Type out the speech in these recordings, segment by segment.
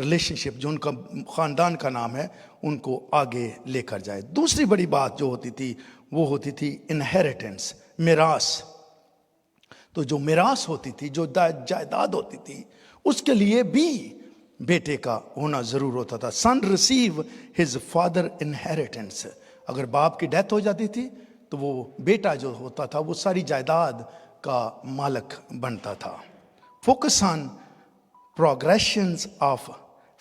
Relationship جو ان کا خاندان کا نام ہے ان کو آگے لے کر جائے. دوسری بڑی بات جو ہوتی تھی وہ ہوتی تھی انہیریٹنس، میراث. تو جو میراث ہوتی تھی، جو جائیداد ہوتی تھی، اس کے لیے بھی بیٹے کا ہونا ضرور ہوتا تھا. سن ریسیو ہز فادر انہیریٹنس. اگر باپ کی ڈیتھ ہو جاتی تھی تو وہ بیٹا جو ہوتا تھا وہ ساری جائیداد کا مالک بنتا تھا. Focus on progressions of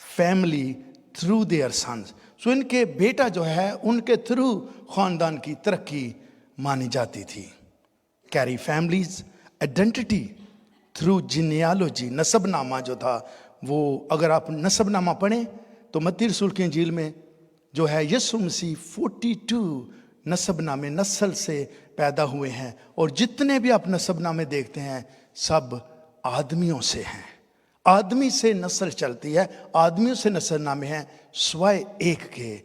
family through their sons. So ان کے بیٹا جو ہے ان کے تھرو خاندان کی ترقی مانی جاتی تھی. Carry families identity through genealogy. نسب نامہ جو تھا وہ اگر آپ نسب نامہ پڑھیں تو متی رسول کی انجیل میں جو ہے یسوع مسیح 42 نسب نامے نسل سے پیدا ہوئے ہیں، اور جتنے بھی آپ نسب نامے دیکھتے ہیں سب آدمیوں سے ہیں. آدمی سے نسل چلتی ہے، آدمیوں سے نسل نامے ہیں سوائے ایک کے،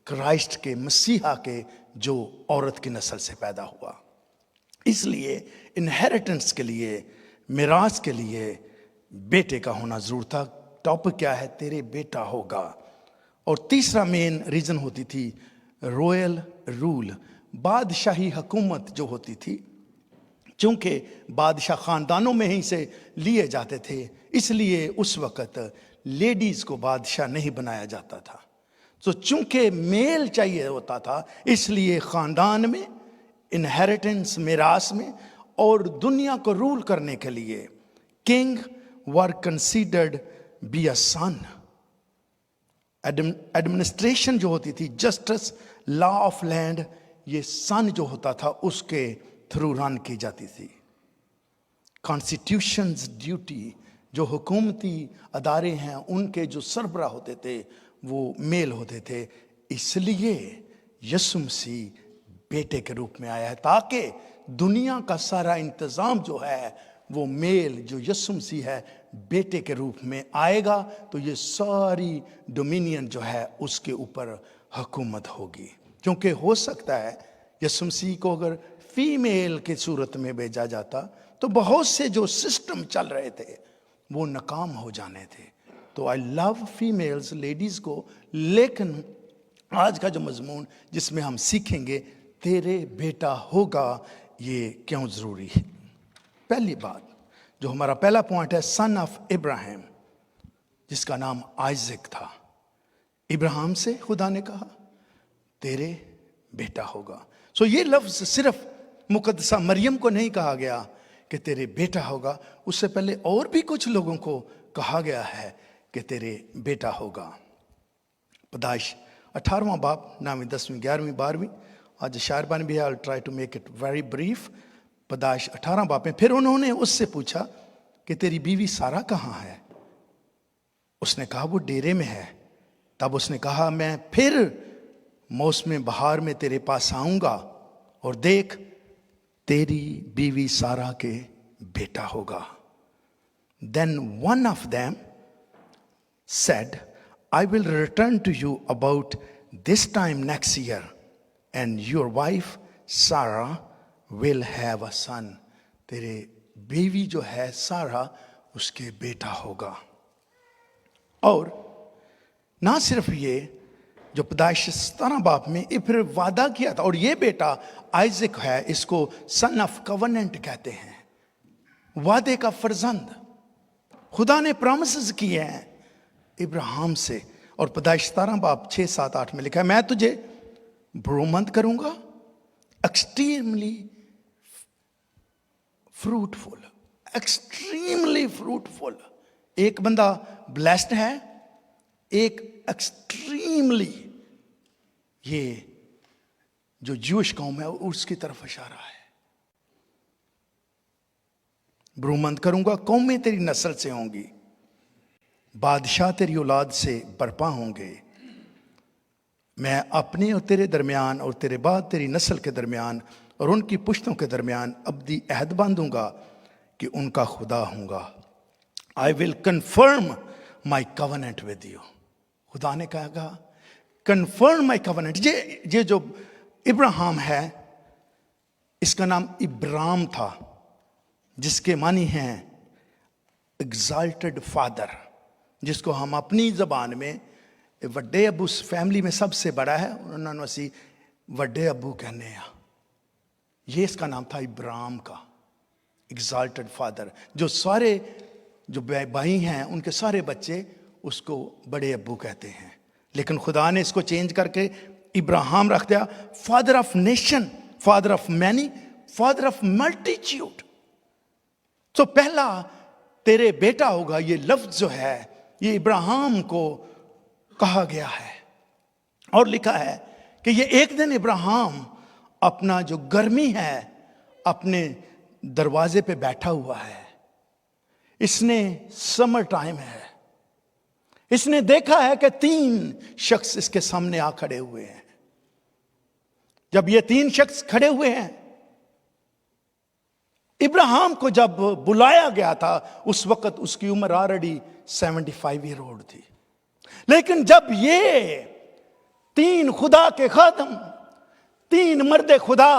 کرائسٹ کے، مسیحا کے، جو عورت کی نسل سے پیدا ہوا. اس لیے انہیریٹنس کے لیے، میراث کے لیے بیٹے کا ہونا ضرور تھا. ٹاپک کیا ہے؟ تیرے بیٹا ہوگا. اور تیسرا مین ریزن ہوتی تھی رویل رول. بادشاہی حکومت جو ہوتی تھی، چونکہ بادشاہ خاندانوں میں ہی سے لیے جاتے تھے، اس لیے اس وقت لیڈیز کو بادشاہ نہیں بنایا جاتا تھا. تو چونکہ میل چاہیے ہوتا تھا اس لیے خاندان میں، انہیریٹنس میراث میں، اور دنیا کو رول کرنے کے لیے king were considered be a son. Administration جو ہوتی تھی، جسٹس، لا آف لینڈ، یہ سن جو ہوتا تھا اس کے تھرو رن کی جاتی تھی. کانسٹیٹیوشنز ڈیوٹی، جو حکومتی ادارے ہیں ان کے جو سربراہ ہوتے تھے وہ میل ہوتے تھے. اس لیے یسوع مسیح بیٹے کے روپ میں آیا ہے تاکہ دنیا کا سارا انتظام جو ہے وہ میل جو یسوع مسیح ہے بیٹے کے روپ میں آئے گا تو یہ ساری ڈومینین جو ہے اس کے اوپر حکومت ہوگی. کیونکہ ہو سکتا ہے یسوع مسیح کو اگر فیمیل کی صورت میں بھیجا جاتا تو بہت سے جو سسٹم چل رہے تھے وہ ناکام ہو جانے تھے. تو آئی لو فیمیلز، لیڈیز کو، لیکن آج کا جو مضمون جس میں ہم سیکھیں گے تیرے بیٹا ہوگا، یہ کیوں ضروری ہے. پہلی بات جو ہمارا پہلا پوائنٹ ہے، سن آف ابراہیم، جس کا نام آئزک تھا. ابراہیم سے خدا نے کہا تیرے بیٹا ہوگا. سو یہ لفظ صرف مقدسہ مریم کو نہیں کہا گیا کہ تیرے بیٹا ہوگا، اس سے پہلے اور بھی کچھ لوگوں کو کہا گیا ہے کہ تیرے بیٹا ہوگا. پیدائش 18واں باب 9ویں 10ویں 11ویں 12ویں. آج شاعر بانی بھی ہے، I'll try to make it very brief. پیدائش 18 باب میں پھر انہوں نے اس سے پوچھا کہ تیری بیوی سارہ کہاں ہے؟ اس نے کہا وہ ڈیرے میں ہے. تب اس نے کہا میں پھر موسم بہار میں تیرے پاس آؤں گا اور دیکھ تیری بیوی سارہ کے بیٹا ہوگا. Then one of them said, I will return to you about this time next year, and your wife Sarah will have a son. تیرے بیوی جو ہے سارہ اس کے بیٹا ہوگا. اور نہ صرف یہ، جو پیدائش 17 باب میں پھر وعدہ کیا تھا، اور یہ بیٹا آئزک ہے، اس کو سن آف کوننٹ کہتے ہیں، وعدے کا فرزند. خدا نے پرامسز کیے ہیں ابراہیم سے. اور پیدائش 17 باب 6 7 8 میں لکھا ہے میں تجھے برومند کروں گا، ایکسٹریملی فروٹفل، ایکسٹریملی فروٹفل. ایک بندہ بلیسڈ ہے، ایک ایکسٹریملی، یہ جو جوش قوم ہے اس کی طرف اشارہ ہے. برومند کروں گا، قومیں تیری نسل سے ہوں گی، بادشاہ تیری اولاد سے برپا ہوں گے. میں اپنے اور تیرے درمیان اور تیرے بعد تیری نسل کے درمیان اور ان کی پشتوں کے درمیان ابدی عہد باندھوں گا کہ ان کا خدا ہوں گا. I will confirm my covenant with you. خدا نے کہا confirm my covenant. یہ جو ابراہیم ہے اس کا نام ابرام تھا، جس کے معنی ہیں exalted father. جس کو ہم اپنی زبان میں وڈے ابو فیملی میں سب سے بڑا ہے, انہوں نے اسی وڈے ابو کہنے ہیں. یہ اس کا نام تھا ابراہیم کا, ایگزالٹڈ فادر. جو سارے جو بھائی ہیں ان کے سارے بچے اس کو بڑے ابو کہتے ہیں, لیکن خدا نے اس کو چینج کر کے ابراہیم رکھ دیا. Father of nation, father of many, father of multitude. تو پہلا تیرے بیٹا ہوگا, یہ لفظ جو ہے یہ ابراہیم کو کہا گیا ہے. اور لکھا ہے کہ یہ ایک دن ابراہیم اپنا جو گرمی ہے اپنے دروازے پہ بیٹھا ہوا ہے. اس نے سمر ٹائم ہے, اس نے دیکھا ہے کہ 3 شخص اس کے سامنے آ کھڑے ہوئے ہیں. جب یہ 3 شخص کھڑے ہوئے ہیں, ابراہیم کو جب بلایا گیا تھا اس وقت اس کی عمر آلریڈی 75 ایئر اولڈ تھی. لیکن جب یہ 3 خدا کے خادم, 3 مرد خدا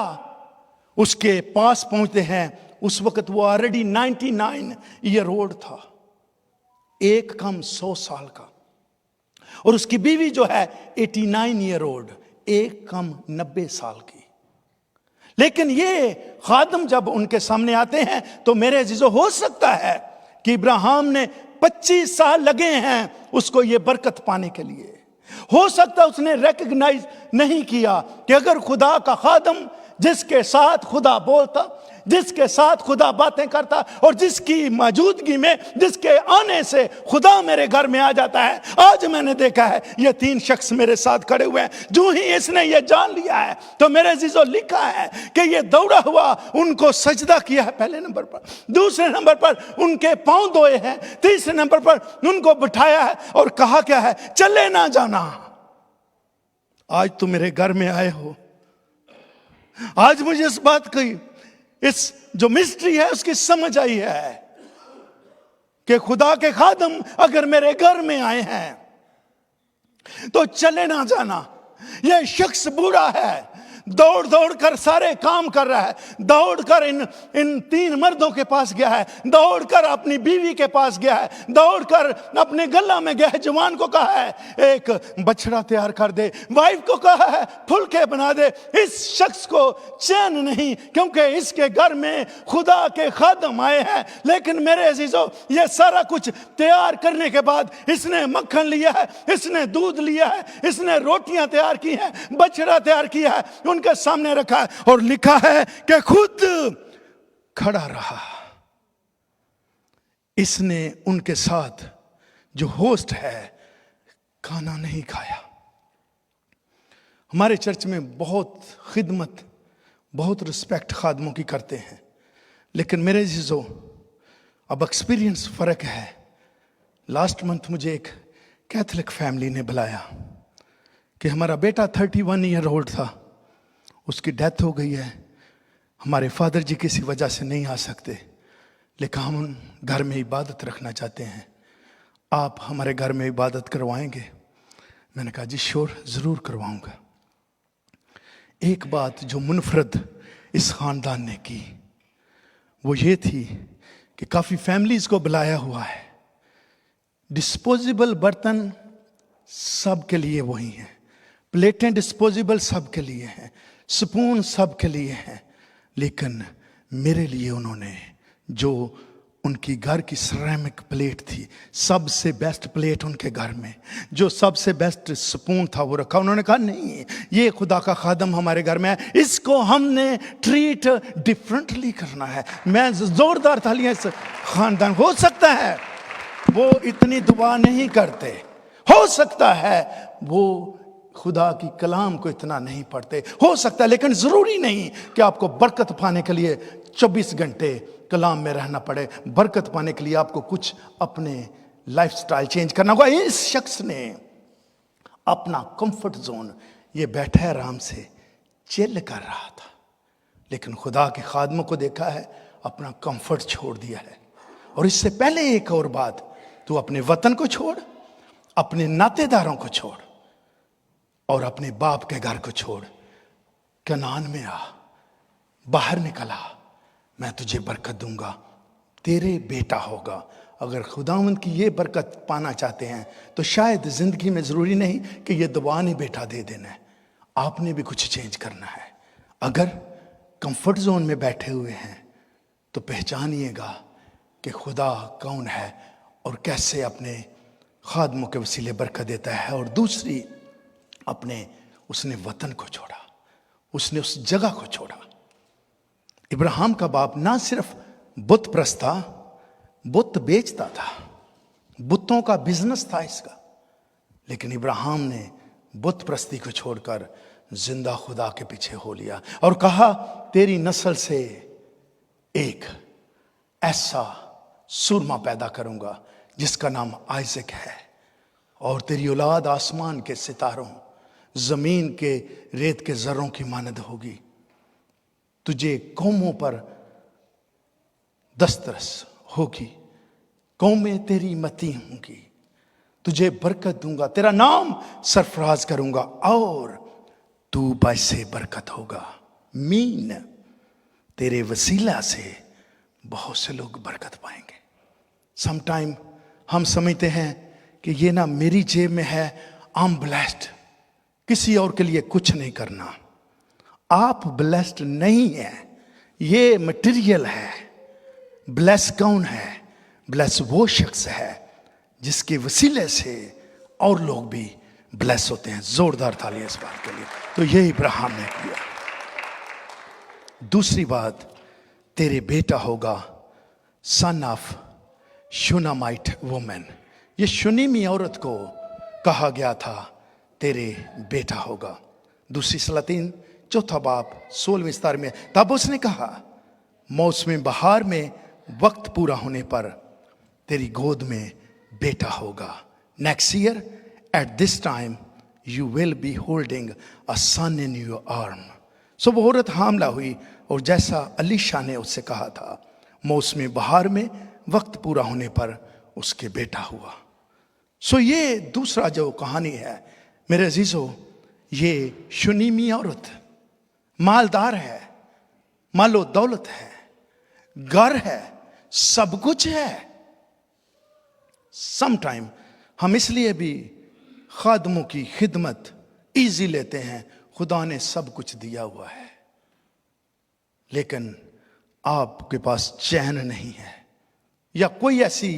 اس کے پاس پہنچتے ہیں, اس وقت وہ آلریڈی 99 ایئر اولڈ تھا, ایک کم 100 سال کا. اور اس کی بیوی جو ہے 89 ایئر اولڈ, ایک کم 90 سال کی. لیکن یہ خادم جب ان کے سامنے آتے ہیں تو میرے عزیزو ہو سکتا ہے کہ ابراہیم نے 25 سال لگے ہیں اس کو یہ برکت پانے کے لیے. ہو سکتا ہے اس نے ریکگنائز نہیں کیا کہ اگر خدا کا خادم جس کے ساتھ خدا بولتا, جس کے ساتھ خدا باتیں کرتا, اور جس کی موجودگی میں, جس کے آنے سے خدا میرے گھر میں آ جاتا ہے. آج میں نے دیکھا ہے یہ 3 شخص میرے ساتھ کھڑے ہوئے ہیں. جو ہی اس نے یہ جان لیا ہے تو میرے عزیزو لکھا ہے کہ یہ دوڑا ہوا ان کو سجدہ کیا ہے پہلے نمبر پر, دوسرے نمبر پر ان کے پاؤں دھوئے ہیں, تیسرے نمبر پر ان کو بٹھایا ہے اور کہا کیا ہے, چلے نہ جانا. آج تو میرے گھر میں آئے ہو, آج مجھے اس بات کی, اس جو مسٹری ہے اس کی سمجھ آئی ہے کہ خدا کے خادم اگر میرے گھر میں آئے ہیں تو چلے نہ جانا. یہ شخص بوڑھا ہے, دوڑ دوڑ کر سارے کام کر رہا ہے, دوڑ کر ان 3 مردوں کے پاس گیا ہے, دوڑ کر اپنی بیوی کے پاس گیا ہے, دوڑ کر اپنے گلہ میں گیا ہے, جوان کو کہا ہے ایک بچڑا تیار کر دے, وائف کو کہا ہے پھلکے بنا دے. اس شخص کو چین نہیں کیونکہ اس کے گھر میں خدا کے خادم آئے ہیں. لیکن میرے عزیزو یہ سارا کچھ تیار کرنے کے بعد اس نے مکھن لیا ہے, اس نے دودھ لیا ہے, اس نے روٹیاں تیار کی ہیں, بچڑا تیار کیا ہے, ان کے سامنے رکھا ہے اور لکھا ہے کہ خود کھڑا رہا. اس نے ان کے ساتھ جو ہوسٹ ہے کھانا نہیں کھایا. ہمارے چرچ میں بہت خدمت, بہت رسپیکٹ خادموں کی کرتے ہیں, لیکن میرے عزیزو اب ایکسپیرینس فرق ہے. لاسٹ منتھ مجھے ایک کیتھولک فیملی نے بلایا کہ ہمارا بیٹا 31 ایئر اولڈ تھا, اس کی ڈیتھ ہو گئی ہے, ہمارے فادر جی کسی وجہ سے نہیں آ سکتے, لیکن ہم گھر میں عبادت رکھنا چاہتے ہیں, آپ ہمارے گھر میں عبادت کروائیں گے؟ میں نے کہا جی شور, ضرور کرواؤں گا. ایک بات جو منفرد اس خاندان نے کی وہ یہ تھی کہ کافی فیملیز کو بلایا ہوا ہے, ڈسپوزیبل برتن سب کے لیے وہی ہیں, پلیٹیں ڈسپوزیبل سب کے لیے ہیں, سپون سب کے لیے ہیں, لیکن میرے لیے انہوں نے جو ان کی گھر کی سیرامک پلیٹ تھی, سب سے بیسٹ پلیٹ ان کے گھر میں, جو سب سے بیسٹ سپون تھا وہ رکھا. انہوں نے کہا نہیں, یہ خدا کا خادم ہمارے گھر میں ہے, اس کو ہم نے ٹریٹ ڈیفرنٹلی کرنا ہے. میں زوردار تالیاں اس خاندان. ہو سکتا ہے وہ اتنی دعا نہیں کرتے, ہو سکتا ہے وہ خدا کی کلام کو اتنا نہیں پڑھتے, ہو سکتا ہے, لیکن ضروری نہیں کہ آپ کو برکت پانے کے لیے 24 گھنٹے کلام میں رہنا پڑے. برکت پانے کے لیے آپ کو کچھ اپنے لائف سٹائل چینج کرنا ہوگا. اس شخص نے اپنا کمفرٹ زون, یہ بیٹھا ہے آرام سے چل کر رہا تھا, لیکن خدا کے خادموں کو دیکھا ہے اپنا کمفرٹ چھوڑ دیا ہے. اور اس سے پہلے ایک اور بات, تو اپنے وطن کو چھوڑ, اپنے ناتے داروں کو چھوڑ اور اپنے باپ کے گھر کو چھوڑ, کنعان میں آ, باہر نکلا, میں تجھے برکت دوں گا, تیرے بیٹا ہوگا, اگر خداوند کی یہ برکت پانا چاہتے ہیں تو شاید زندگی میں ضروری نہیں کہ یہ دعا نہیں بیٹا دے دینا ہے، آپ نے بھی کچھ چینج کرنا ہے۔ اگر کمفرٹ زون میں بیٹھے ہوئے ہیں تو پہچانیے گا کہ خدا کون ہے اور کیسے اپنے خادموں کے وسیلے برکت دیتا ہے۔ اور دوسری، اس نے وطن کو چھوڑا، اس نے اس جگہ کو چھوڑا۔ ابراہیم کا باپ نہ صرف بت پرست تھا، بت بیچتا تھا، بتوں کا بزنس تھا اس کا، لیکن ابراہیم نے بت پرستی کو چھوڑ کر زندہ خدا کے پیچھے ہو لیا اور کہا تیری نسل سے ایک ایسا سورما پیدا کروں گا جس کا نام آئزک ہے، اور تیری اولاد آسمان کے ستاروں، زمین کے ریت کے ذروں کی مانند ہوگی، تجھے قوموں پر دسترس ہوگی، قومیں تیری متی ہوں گی، تجھے برکت دوں گا، تیرا نام سرفراز کروں گا اور تو باعث برکت ہوگا۔ تیرے وسیلہ سے بہت سے لوگ برکت پائیں گے۔ سم ٹائم ہم سمجھتے ہیں کہ یہ نہ میری جیب میں ہے، I'm blessed، کسی اور کے لیے کچھ نہیں کرنا۔ آپ بلیسڈ نہیں ہیں، یہ مٹیریل ہے۔ بلیس کون ہے؟ بلیس وہ شخص ہے جس کے وسیلے سے اور لوگ بھی بلیس ہوتے ہیں۔ زوردار تالیاں اس بات کے لیے۔ تو یہ ابراہیم نے کیا۔ دوسری بات، تیرے بیٹا ہوگا سن آف شونامائٹ وومن۔ یہ شونیمی عورت کو کہا گیا تھا تیرے بیٹا ہوگا۔ دوسری سلاطین 4 باب 16 ستار میں، تب اس نے کہا موسم بہار میں وقت پورا ہونے پر تیری گود میں بیٹا ہوگا۔ Next year at this time you will be holding a son in your arm. So وہ عورت حاملہ ہوئی اور جیسا الیشا نے اس سے کہا تھا، موسم بہار میں وقت پورا ہونے پر اس کے بیٹا ہوا۔ سو یہ دوسرا جو کہانی ہے میرے عزیزو، یہ شونیمی عورت مالدار ہے، مال و دولت ہے، گھر ہے، سب کچھ ہے۔ سم ٹائم ہم اس لیے بھی خادموں کی خدمت ایزی لیتے ہیں، خدا نے سب کچھ دیا ہوا ہے، لیکن آپ کے پاس چین نہیں ہے، یا کوئی ایسی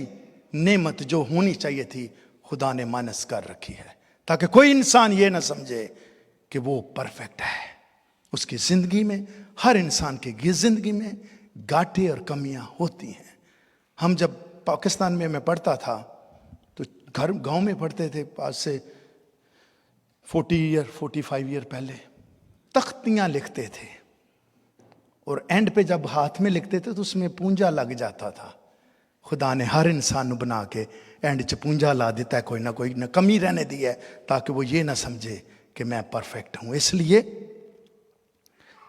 نعمت جو ہونی چاہیے تھی خدا نے مائنس کر رکھی ہے، تاکہ کوئی انسان یہ نہ سمجھے کہ وہ پرفیکٹ ہے۔ اس کی زندگی میں، ہر انسان کی زندگی میں گھاٹے اور کمیاں ہوتی ہیں۔ ہم جب پاکستان میں پڑھتا تھا تو گاؤں میں پڑھتے تھے، پاس سے 45 ایئر پہلے تختیاں لکھتے تھے، اور اینڈ پہ جب ہاتھ میں لکھتے تھے تو اس میں پونجا لگ جاتا تھا۔ خدا نے ہر انسان بنا کے اینڈ چ پونجا لا دیتا ہے، کوئی نہ کمی رہنے دی ہے، تاکہ وہ یہ نہ سمجھے کہ میں پرفیکٹ ہوں۔ اس لیے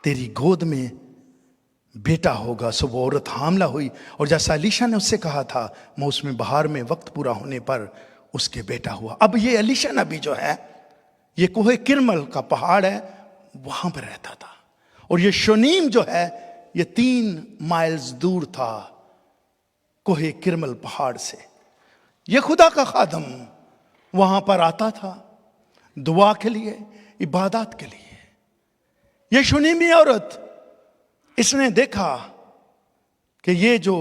تیری گود میں بیٹا ہوگا۔ سو وہ عورت حاملہ ہوئی، اور جیسا الیشا نے اس سے کہا تھا، موسم بہار میں وقت پورا ہونے پر اس کے بیٹا ہوا۔ اب یہ الیشا نبی جو ہے، یہ کوہ کرمل کا پہاڑ ہے، وہاں پہ رہتا تھا، اور یہ شونیم جو ہے یہ 3 مائلز دور تھا کوہ کرمل پہاڑ سے۔ یہ خدا کا خادم وہاں پر آتا تھا دعا کے لیے، عبادات کے لیے۔ یہ شونیمی عورت، اس نے دیکھا کہ یہ جو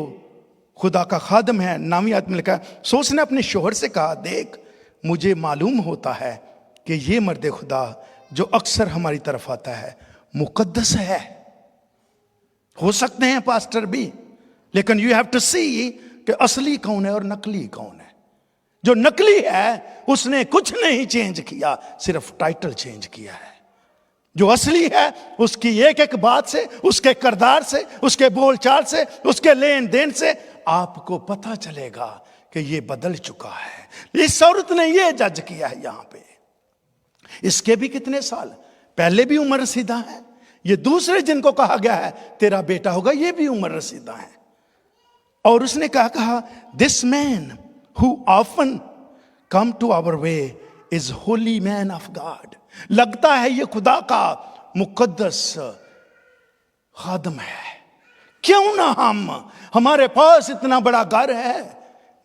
خدا کا خادم ہے، 9ویں آیت میں لکھا ہے، سو اس نے اپنے شوہر سے کہا، دیکھ مجھے معلوم ہوتا ہے کہ یہ مرد خدا جو اکثر ہماری طرف آتا ہے مقدس ہے۔ ہو سکتے ہیں پاسٹر بھی، لیکن یو ہیو ٹو سی کہ اصلی کون ہے اور نقلی کون ہے۔ جو نقلی ہے اس نے کچھ نہیں چینج کیا، صرف ٹائٹل چینج کیا ہے۔ جو اصلی ہے اس کی ایک ایک بات سے، اس کے کردار سے، اس کے بول چال سے، اس کے لین دین سے آپ کو پتہ چلے گا کہ یہ بدل چکا ہے۔ اس عورت نے یہ جج کیا ہے یہاں پہ۔ اس کے بھی کتنے سال پہلے بھی عمر رسیدہ ہے، یہ دوسرے جن کو کہا گیا ہے تیرا بیٹا ہوگا، یہ بھی عمر رسیدہ ہے۔ اور اس نے کہا دس مین who often come to our way is holy man of God۔ لگتا ہے یہ خدا کا مقدس خادم ہے۔ کیوں نہ ہمارے پاس اتنا بڑا گھر ہے،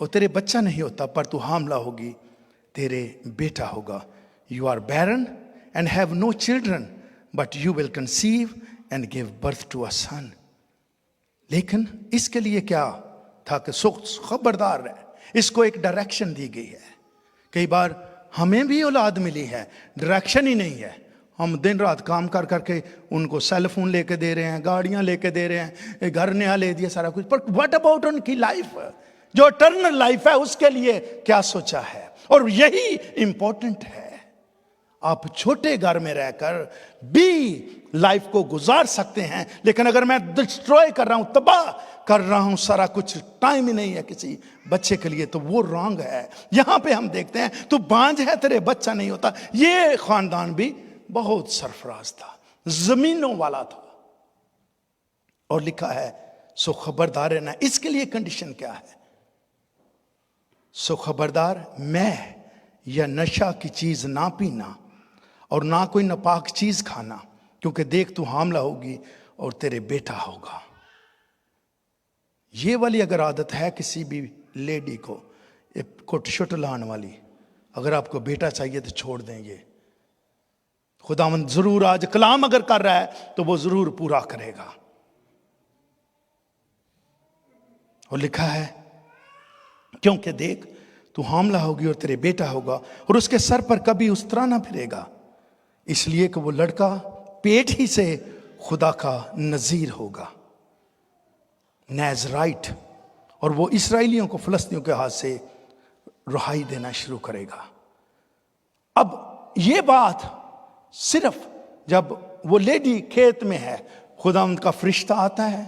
وہ تیرے بچہ نہیں ہوتا پر تو حاملہ ہوگی، تیرے بیٹا ہوگا. You are barren and have no children but you will conceive and give birth to a son. لیکن اس کے لیے کیا تھا کہ خبردار رہے. اس کو ایک ڈائریکشن دی گئی ہے. کئی بار ہمیں بھی اولاد ملی ہے، ڈائریکشن ہی نہیں ہے. ہم دن رات کام کر کر کے ان کو سیل فون لے کے دے رہے ہیں، گاڑیاں لے کے دے رہے ہیں، گھر نیا لے دیا، سارا کچھ. پر واٹ اباؤٹ ان کی لائف، جو اٹرنل لائف ہے، اس کے لیے کیا سوچا ہے؟ اور یہی امپورٹنٹ ہے. آپ چھوٹے گھر میں رہ کر بھی لائف کو گزار سکتے ہیں، لیکن اگر میں ڈسٹروائے کر رہا ہوں، تباہ کر رہا ہوں سارا کچھ، ٹائم ہی نہیں ہے کسی بچے کے لیے، تو وہ رانگ ہے. یہاں پہ ہم دیکھتے ہیں تو بانجھ ہے، تیرے بچہ نہیں ہوتا. یہ خاندان بھی بہت سرفراز تھا، زمینوں والا تھا. اور لکھا ہے سو خبردار رہنا. اس کے لیے کنڈیشن کیا ہے؟ سو خبردار، میں یا نشہ کی چیز نہ پینا اور نہ کوئی ناپاک چیز کھانا، کیونکہ دیکھ تو حاملہ ہوگی اور تیرے بیٹا ہوگا. یہ والی اگر عادت ہے کسی بھی لیڈی کو، کٹ شٹ لان والی، اگر آپ کو بیٹا چاہیے تو چھوڑ دیں. یہ خداوند ضرور آج کلام اگر کر رہا ہے تو وہ ضرور پورا کرے گا. اور لکھا ہے کیونکہ دیکھ تو حاملہ ہوگی اور تیرے بیٹا ہوگا اور اس کے سر پر کبھی اس طرح نہ پھرے گا، اس لیے کہ وہ لڑکا پیٹ ہی سے خدا کا نذیر ہوگا، نیزرائٹ. اور وہ اسرائیلیوں کو فلسطینیوں کے ہاتھ سے رہائی دینا شروع کرے گا. اب یہ بات صرف جب وہ لیڈی کھیت میں ہے، خداوند کا فرشتہ آتا ہے،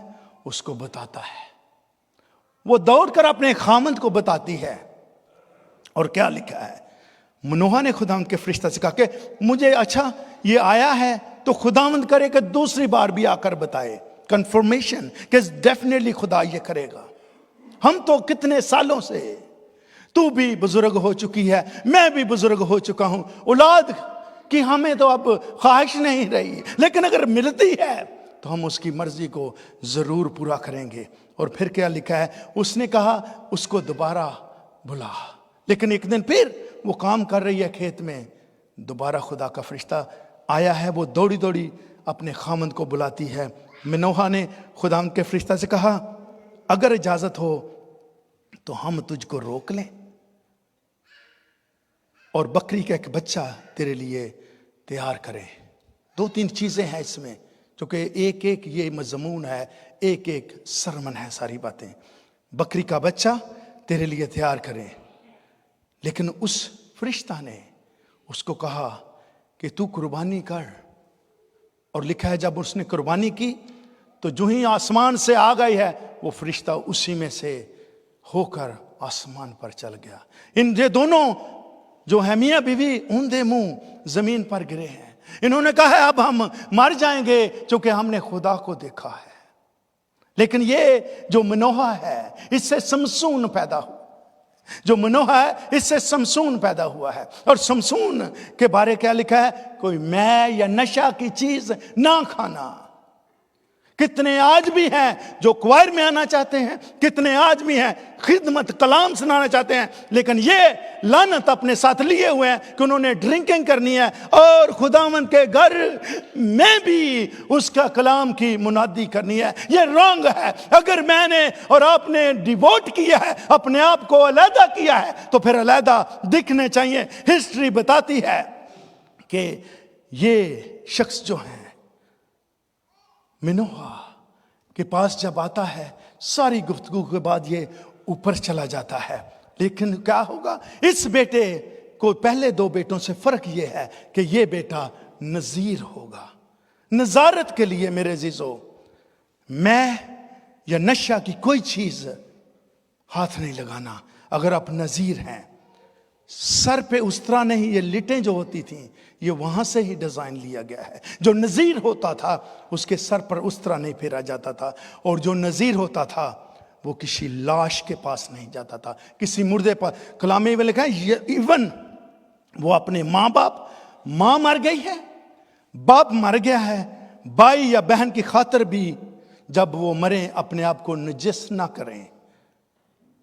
اس کو بتاتا ہے. وہ دوڑ کر اپنے خامند کو بتاتی ہے. اور کیا لکھا ہے؟ منوہا نے خداوند کے فرشتہ سے کہا کہ مجھے اچھا یہ آیا ہے تو خداوند کرے کہ دوسری بار بھی آ کر بتائے، کنفرمیشن کہ ڈیفینیٹلی خدا یہ کرے گا. ہم تو کتنے سالوں سے، تو بھی بزرگ ہو چکی ہے، میں بھی بزرگ ہو چکا ہوں، اولاد کی ہمیں تو اب خواہش نہیں رہی، لیکن اگر ملتی ہے تو ہم اس کی مرضی کو ضرور پورا کریں گے. اور پھر کیا لکھا ہے؟ اس نے کہا اس کو دوبارہ بلا. لیکن ایک دن پھر وہ کام کر رہی ہے کھیت میں، دوبارہ خدا کا فرشتہ آیا ہے. وہ دوڑی دوڑی اپنے خامند کو بلاتی ہے. منوہا نے خداوند کے فرشتہ سے کہا اگر اجازت ہو تو ہم تجھ کو روک لیں اور بکری کا ایک بچہ تیرے لیے تیار کریں. 2-3 چیزیں ہیں اس میں، کیونکہ ایک ایک یہ مضمون ہے، ایک ایک سرمن ہے، ساری باتیں. بکری کا بچہ تیرے لیے تیار کریں. لیکن اس فرشتہ نے اس کو کہا کہ تو قربانی کر. اور لکھا ہے جب اس نے قربانی کی تو جو ہی آسمان سے آ گئی ہے، وہ فرشتہ اسی میں سے ہو کر آسمان پر چل گیا. ان یہ دونوں جو ہے میاں بیوی اوندے منہ زمین پر گرے ہیں. انہوں نے کہا ہے اب ہم مر جائیں گے چونکہ ہم نے خدا کو دیکھا ہے. لیکن یہ جو منوہا ہے اس سے سمسون پیدا ہوا. جو منوہا ہے اس سے سمسون پیدا ہوا ہے. اور سمسون کے بارے کیا لکھا ہے؟ کوئی میں یا نشہ کی چیز نہ کھانا. کتنے آج بھی ہیں جو کوائر میں آنا چاہتے ہیں، کتنے آج بھی ہیں خدمت کلام سنانا چاہتے ہیں، لیکن یہ لعنت اپنے ساتھ لیے ہوئے ہیں کہ انہوں نے ڈرنکنگ کرنی ہے اور خداوند کے گھر میں بھی اس کا کلام کی منادی کرنی ہے. یہ رانگ ہے. اگر میں نے اور آپ نے ڈیووٹ کیا ہے، اپنے آپ کو علیحدہ کیا ہے، تو پھر علیحدہ دکھنے چاہیے. ہسٹری بتاتی ہے کہ یہ شخص جو ہیں منوہا کے پاس جب آتا ہے، ساری گفتگو کے بعد یہ اوپر چلا جاتا ہے. لیکن کیا ہوگا؟ اس بیٹے کو پہلے 2 بیٹوں سے فرق یہ ہے کہ یہ بیٹا نذیر ہوگا. نذارت کے لیے میرے عزیزو، میں یا نشہ کی کوئی چیز ہاتھ نہیں لگانا. اگر آپ نذیر ہیں، سر پہ اس طرح نہیں، یہ لٹیں جو ہوتی تھیں یہ وہاں سے ہی ڈیزائن لیا گیا ہے. جو نذیر ہوتا تھا اس کے سر پر اس طرح نہیں پھیرا جاتا تھا. اور جو نذیر ہوتا تھا وہ کسی لاش کے پاس نہیں جاتا تھا، کسی مردے پر. کلامی میں لکھا ہے ایون وہ اپنے ماں باپ، ماں مر گئی ہے، باپ مر گیا ہے، بھائی یا بہن کی خاطر بھی جب وہ مریں اپنے آپ کو نجس نہ کریں.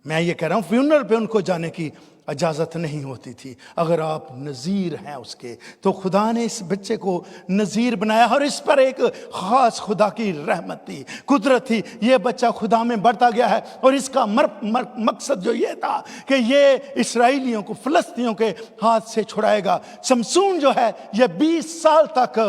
میں یہ کہہ رہا ہوں فیونرل پہ ان کو جانے کی اجازت نہیں ہوتی تھی. اگر آپ نذیر ہیں اس کے تو خدا نے اس بچے کو نذیر بنایا اور اس پر ایک خاص خدا کی رحمت تھی, قدرت تھی. یہ بچہ خدا میں بڑھتا گیا ہے اور اس کا مقصد جو یہ تھا کہ یہ اسرائیلیوں کو فلسطینیوں کے ہاتھ سے چھڑائے گا. سمسون جو ہے یہ 20 سال تک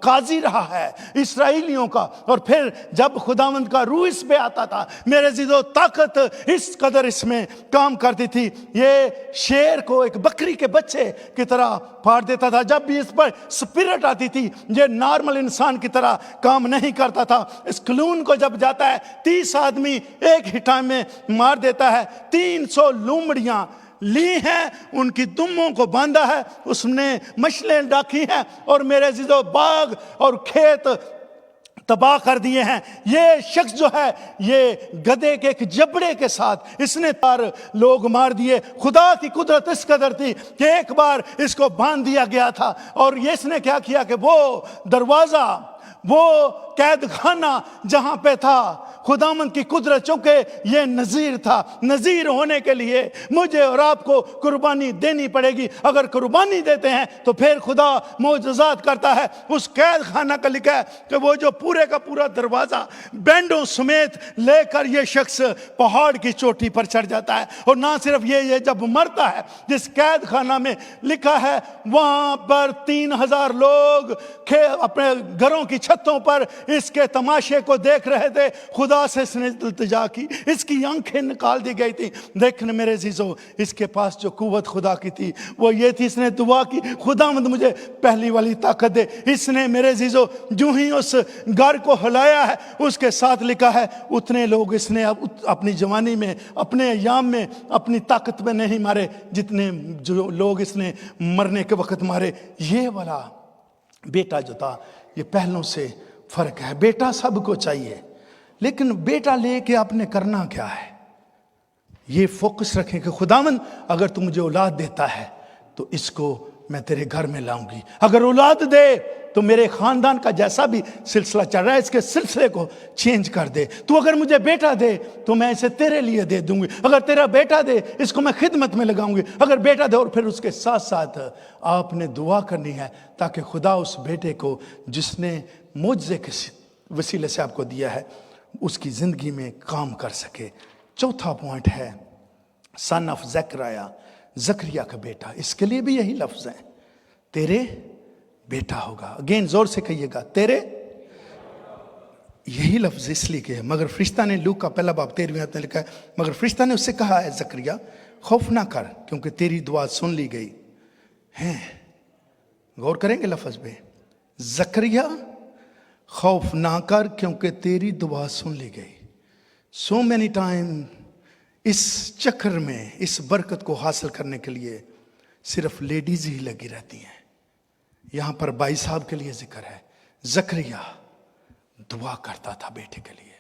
قاضی رہا ہے اسرائیلیوں کا, اور پھر جب خداوند کا روح اس پہ آتا تھا میرے عزیزو طاقت اس قدر اس میں کام کرتی تھی, یہ شیر کو ایک بکری کے بچے کی طرح پھاڑ دیتا تھا. جب بھی اس پر سپرٹ آتی تھی یہ نارمل انسان کی طرح کام نہیں کرتا تھا. اس کلون کو جب جاتا ہے 30 آدمی ایک ہی ٹائم میں مار دیتا ہے. 300 لومڑیاں لی ہیں, ان کی دموں کو باندھا ہے, اس نے مشلیں ڈاکی ہیں اور میرے عزیزو باغ اور کھیت تباہ کر دیے ہیں. یہ شخص جو ہے یہ گدھے کے ایک جبڑے کے ساتھ اس نے لوگ مار دیے. خدا کی قدرت اس قدر تھی کہ ایک بار اس کو باندھ دیا گیا تھا اور یہ اس نے کیا کیا کہ وہ دروازہ, وہ قید خانہ جہاں پہ تھا, خداوند کی قدرت, چونکہ یہ نذیر تھا, نذیر ہونے کے لیے مجھے اور آپ کو قربانی دینی پڑے گی. اگر قربانی دیتے ہیں تو پھر خدا معجزات کرتا ہے. اس قید خانہ کا لکھا ہے کہ وہ جو پورے کا پورا دروازہ بینڈوں سمیت لے کر یہ شخص پہاڑ کی چوٹی پر چڑھ جاتا ہے. اور نہ صرف یہ جب مرتا ہے, جس قید خانہ میں لکھا ہے وہاں پر 3000 لوگ اپنے گھروں کی چھتوں پر اس کے تماشے کو دیکھ رہے تھے. خدا سے اس نے التجا کی, اس کی آنکھیں نکال دی گئی تھی. دیکھنے میرے عزیزو اس کے پاس جو قوت خدا کی تھی وہ یہ تھی, اس نے دعا کی خداوند مجھے پہلی والی طاقت دے. اس نے میرے عزیزو جو ہی اس گھر کو ہلایا ہے اس کے ساتھ لکھا ہے اتنے لوگ اس نے اپنی جوانی میں اپنے ایام میں اپنی طاقت میں نہیں مارے جتنے جو لوگ اس نے مرنے کے وقت مارے. یہ والا بیٹا جو تھا یہ پہلوں سے فرق ہے. بیٹا سب کو چاہیے, لیکن بیٹا لے کے آپ نے کرنا کیا ہے, یہ فوکس رکھیں کہ خداوند اگر تو مجھے اولاد دیتا ہے تو اس کو میں تیرے گھر میں لاؤں گی. اگر اولاد دے تو میرے خاندان کا جیسا بھی سلسلہ چل رہا ہے اس کے سلسلے کو چینج کر دے. تو اگر مجھے بیٹا دے تو میں اسے تیرے لیے دے دوں گی. اگر تیرا بیٹا دے اس کو میں خدمت میں لگاؤں گی. اگر بیٹا دے, اور پھر اس کے ساتھ ساتھ آپ نے دعا کرنی ہے تاکہ خدا اس بیٹے کو جس نے معجزے کے وسیلے سے آپ کو دیا ہے اس کی زندگی میں کام کر سکے. چوتھا پوائنٹ ہے سن آف زکریا کا بیٹا. اس کے لیے بھی یہی لفظ ہے, تیرے بیٹا ہوگا. اگین زور سے کہیے گا, تیرے. یہی لفظ اس لیے کہ مگر فرشتہ نے, لوک کا پہلا باب 13ویں آیت میں لکھا ہے, مگر فرشتہ نے اس سے کہا ہے زکریا خوف نہ کر کیونکہ تیری دعا سن لی گئی ہے. غور کریں گے لفظ پہ, زکریا خوف نہ کر کیونکہ تیری دعا سن لی گئی. سو مینی ٹائم اس چکر میں اس برکت کو حاصل کرنے کے لیے صرف لیڈیز ہی لگی رہتی ہیں. یہاں پر بھائی صاحب کے لیے ذکر ہے. زکریا دعا کرتا تھا بیٹے کے لیے.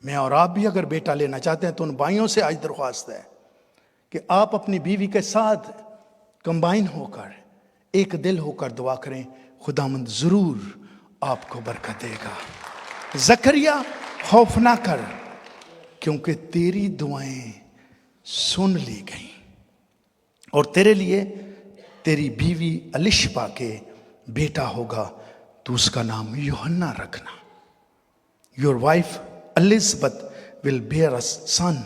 میں اور آپ بھی اگر بیٹا لینا چاہتے ہیں تو ان بھائیوں سے آج درخواست ہے کہ آپ اپنی بیوی کے ساتھ کمبائن ہو کر ایک دل ہو کر دعا کریں. خداوند ضرور آپ کو برکت دے گا. زکریا خوف نہ کر کیونکہ تیری دعائیں سن لی گئیں, اور تیرے لیے تیری بیوی الشبا کے بیٹا ہوگا, تو اس کا نام یوحنا رکھنا. Your wife Elizabeth will bear a son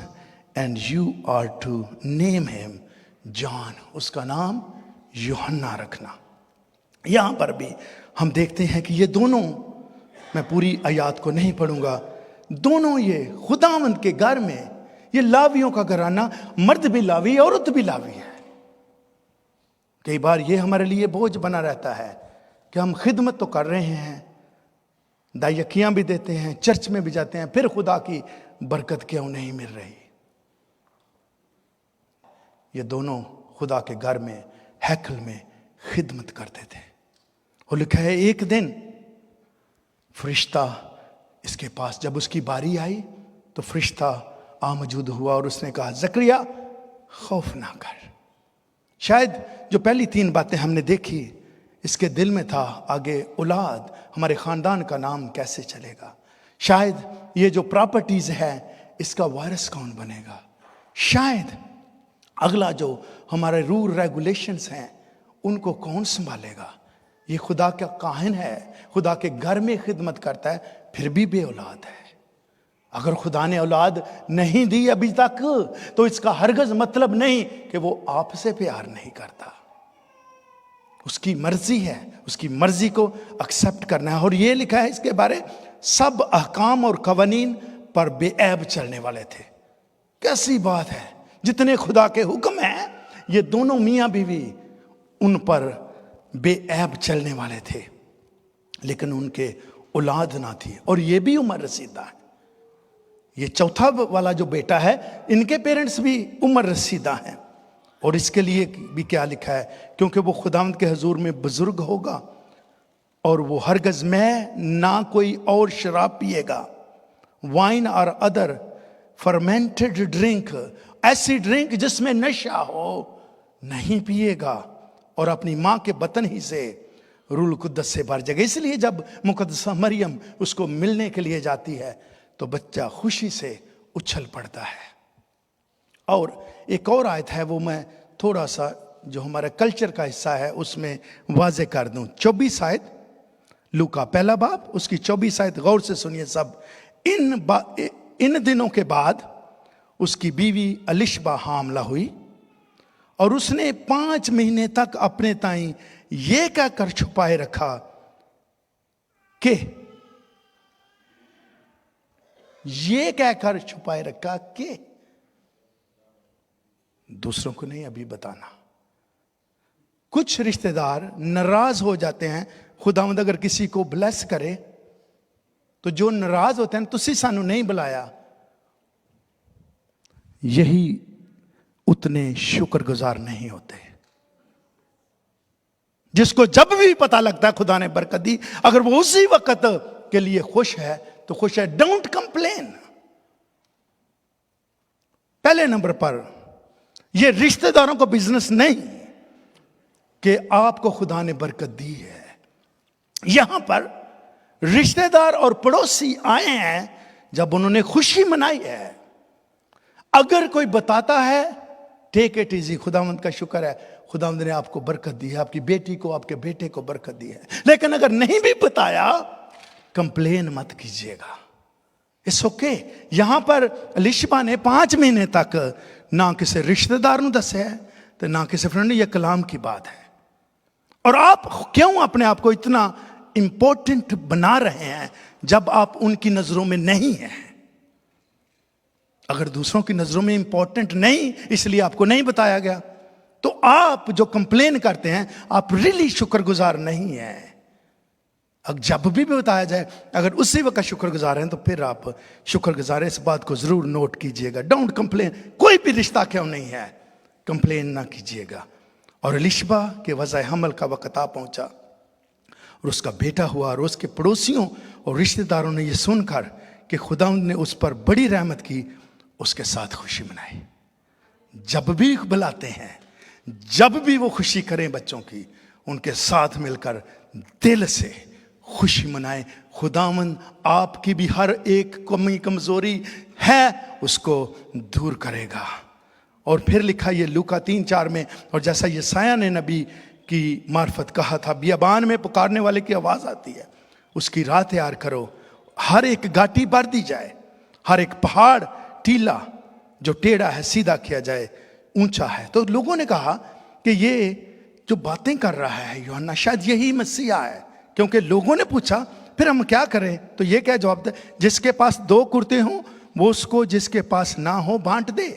and you are to name him John. اس کا نام یوحنا رکھنا. یہاں پر بھی ہم دیکھتے ہیں کہ یہ دونوں, میں پوری آیات کو نہیں پڑھوں گا, دونوں یہ خداوند کے گھر میں, یہ لاویوں کا گھرانہ, مرد بھی لاوی عورت بھی لاوی ہے. کئی بار یہ ہمارے لیے بوجھ بنا رہتا ہے کہ ہم خدمت تو کر رہے ہیں, دائیکیاں بھی دیتے ہیں, چرچ میں بھی جاتے ہیں, پھر خدا کی برکت کیوں نہیں مل رہی. یہ دونوں خدا کے گھر میں ہیکل میں خدمت کرتے تھے. اور لکھا ہے ایک دن فرشتہ اس کے پاس, جب اس کی باری آئی تو فرشتہ موجود ہوا اور اس نے کہا زکریا خوف نہ کر. شاید جو پہلی 3 باتیں ہم نے دیکھی اس کے دل میں تھا آگے اولاد, ہمارے خاندان کا نام کیسے چلے گا. شاید یہ جو پراپرٹیز ہے اس کا وارث کون بنے گا. شاید اگلا جو ہمارے رول ریگولیشنز ہیں ان کو کون سنبھالے گا؟ یہ خدا کا کاہن ہے، خدا کے گھر میں خدمت کرتا ہے، پھر بھی بے اولاد ہے۔ اگر خدا نے اولاد نہیں دی ابھی تک تو اس کا ہرگز مطلب نہیں کہ وہ آپ سے پیار نہیں کرتا۔ اس کی مرضی ہے، اس کی مرضی کو ایکسیپٹ کرنا ہے۔ اور یہ لکھا ہے اس کے بارے، سب احکام اور قوانین پر بے عیب چلنے والے تھے۔ کیسی بات ہے، جتنے خدا کے حکم ہیں یہ دونوں میاں بیوی ان پر بے عیب چلنے والے تھے، لیکن ان کے اولاد نہ تھی، اور یہ بھی عمر رسیدہ ہے۔ یہ چوتھا والا جو بیٹا ہے ان کے پیرنٹس بھی عمر رسیدہ ہیں، اور اس کے لیے بھی کیا لکھا ہے، کیونکہ وہ خداوند کے حضور میں بزرگ ہوگا اور وہ ہرگز میں نہ کوئی اور شراب پیے گا، وائن اور ادر فرمنٹڈ ڈرنک، ایسی ڈرنک جس میں نشہ ہو نہیں پیے گا، اور اپنی ماں کے بطن ہی سے روح القدس سے بھر جائے گا۔ اس لیے جب مقدسہ مریم اس کو ملنے کے لیے جاتی ہے تو بچہ خوشی سے اچھل پڑتا ہے۔ اور ایک اور آیت ہے، وہ میں تھوڑا سا جو ہمارے کلچر کا حصہ ہے اس میں واضح کر دوں۔ 24 آیت، لوکا پہلا باب اس کی 24 آیت غور سے سنیے سب۔ ان دنوں کے بعد اس کی بیوی الشبہ حاملہ ہوئی، اور اس نے 5 مہینے تک اپنے تائیں یہ کہہ کر چھپائے رکھا کہ دوسروں کو نہیں ابھی بتانا۔ کچھ رشتہ دار ناراض ہو جاتے ہیں، خداوند اگر کسی کو بلیس کرے تو جو ناراض ہوتے ہیں تسی سانو نہیں بلایا، یہی اتنے شکر گزار نہیں ہوتے۔ جس کو جب بھی پتا لگتا ہے خدا نے برکت دی، اگر وہ اسی وقت کے لیے خوش ہے تو خوش ہے۔ Don't complain. پہلے نمبر پر یہ رشتہ داروں کو بزنس نہیں کہ آپ کو خدا نے برکت دی ہے۔ یہاں پر رشتہ دار اور پڑوسی آئے ہیں جب انہوں نے خوشی منائی ہے۔ اگر کوئی بتاتا ہے ٹیک اٹ ایزی، خداوند کا شکر ہے، خداوند نے آپ کو برکت دی ہے، آپ کی بیٹی کو، آپ کے بیٹے کو برکت دی ہے۔ لیکن اگر نہیں بھی بتایا، کمپلین مت کیجیے گا، اس اوکے۔ یہاں پر الشبہ نے 5 مہینے تک نہ کسی رشتہ دار نو دسے ہے تو نہ کسی فرینڈ نے، یہ کلام کی بات ہے۔ اور آپ کیوں اپنے آپ کو اتنا امپورٹنٹ بنا رہے ہیں جب آپ ان کی نظروں میں نہیں ہیں؟ اگر دوسروں کی نظروں میں امپورٹنٹ نہیں اس لیے آپ کو نہیں بتایا گیا تو آپ جو کمپلین کرتے ہیں آپ ریلی شکر گزار نہیں ہیں۔ اگر جب بھی بتایا جائے اگر اسی وقت شکر گزار ہیں تو پھر آپ شکر گزار ہیں۔ اس بات کو ضرور نوٹ کیجئے گا۔ Don't complain. کوئی بھی رشتہ کیوں نہیں ہے، کمپلین نہ کیجئے گا۔ اور الشبہ کے وضع حمل کا وقت آ پہنچا اور اس کا بیٹا ہوا، اور اس کے پڑوسیوں اور رشتہ داروں نے یہ سن کر کہ خداوند نے اس پر بڑی رحمت کی، اس کے ساتھ خوشی منائی۔ جب بھی بلاتے ہیں، جب بھی وہ خوشی کریں بچوں کی، ان کے ساتھ مل کر دل سے خوشی منائیں۔ خداوند آپ کی بھی ہر ایک کمی کمزوری ہے اس کو دور کرے گا۔ اور پھر لکھا یہ لوکا 3:4 میں، اور جیسا یسایہ نے نبی کی معرفت کہا تھا، بیابان میں پکارنے والے کی آواز آتی ہے، اس کی راہ تیار کرو، ہر ایک گھاٹی بھر دی جائے، ہر ایک پہاڑ ٹیلا جو ٹیڑھا ہے سیدھا کیا جائے، اونچا ہے۔ تو لوگوں نے کہا کہ یہ جو باتیں کر رہا ہے یوحنا شاید یہی مسیح ہے، کیونکہ لوگوں نے پوچھا پھر ہم کیا کریں؟ تو یہ کیا جواب دے؟ جس کے پاس 2 کرتے ہوں وہ اس کو جس کے پاس نہ ہو بانٹ دے،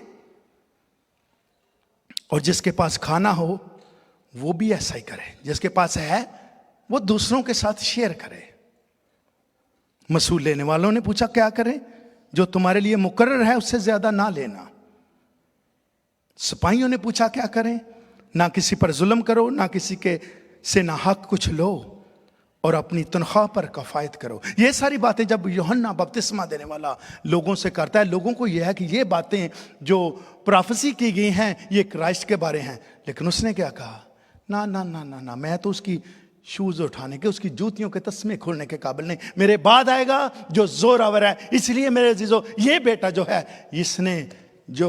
اور جس کے پاس کھانا ہو وہ بھی ایسا ہی کرے، جس کے پاس ہے وہ دوسروں کے ساتھ شیئر کرے۔ مسئول لینے والوں نے پوچھا کیا کریں؟ جو تمہارے لیے مقرر ہے اس سے زیادہ نہ لینا۔ سپاہیوں نے پوچھا کیا کریں؟ نہ کسی پر ظلم کرو، نہ کسی کے سے نہ حق کچھ لو، اور اپنی تنخواہ پر کفایت کرو۔ یہ ساری باتیں جب یوحنا بپتسمہ دینے والا لوگوں سے کرتا ہے، لوگوں کو یہ ہے کہ یہ باتیں جو پروفیسی کی گئی ہیں یہ کرائسٹ کے بارے ہیں، لیکن اس نے کیا کہا؟ نہ نہ نہ نہ نہ، میں تو اس کی شوز اٹھانے کے، اس کی جوتیوں کے تسمے کھولنے کے قابل نہیں، میرے بعد آئے گا جو زور آور ہے۔ اس لیے میرے عزیزو یہ بیٹا جو ہے اس نے جو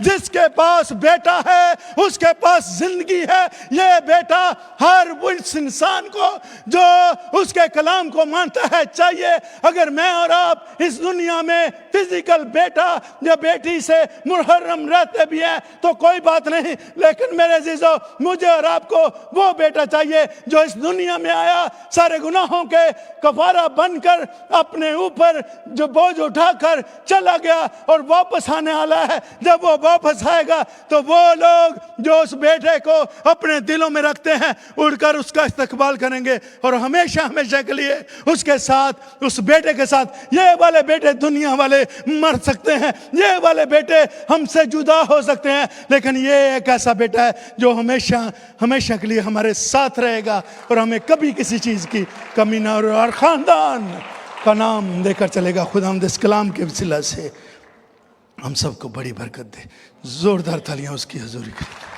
جس کے پاس بیٹا ہے اس کے پاس زندگی ہے۔ یہ بیٹا ہر اس انسان کو جو اس کے کلام کو مانتا ہے چاہیے۔ اگر میں اور آپ اس دنیا میں فزیکل بیٹا یا بیٹی سے محرم رہتے بھی ہیں تو کوئی بات نہیں، لیکن میرے عزیزو مجھے اور آپ کو وہ بیٹا چاہیے جو اس دنیا میں آیا، سارے گناہوں کے کفارہ بن کر اپنے اوپر جو بوجھ اٹھا کر چلا گیا اور واپس آنے والا ہے۔ جب وہ واپس آئے گا تو وہ لوگ جو اس بیٹے کو اپنے دلوں میں رکھتے ہیں اڑ کر اس کا استقبال کریں گے اور ہمیشہ ہمیشہ کے لیے اس کے ساتھ، اس بیٹے کے ساتھ۔ یہ والے بیٹے دنیا والے مر سکتے ہیں، یہ والے بیٹے ہم سے جدا ہو سکتے ہیں، لیکن یہ ایک ایسا بیٹا ہے جو ہمیشہ ہمیشہ کے لیے ہمارے ساتھ رہے گا اور ہمیں کبھی کسی چیز کی کمی نہ اور خاندان کا نام دے کر چلے گا۔ خداوند اس کلام کے وسیلہ سے ہم سب کو بڑی برکت دے۔ زوردار تالیاں اس کی حضوری کے لیے۔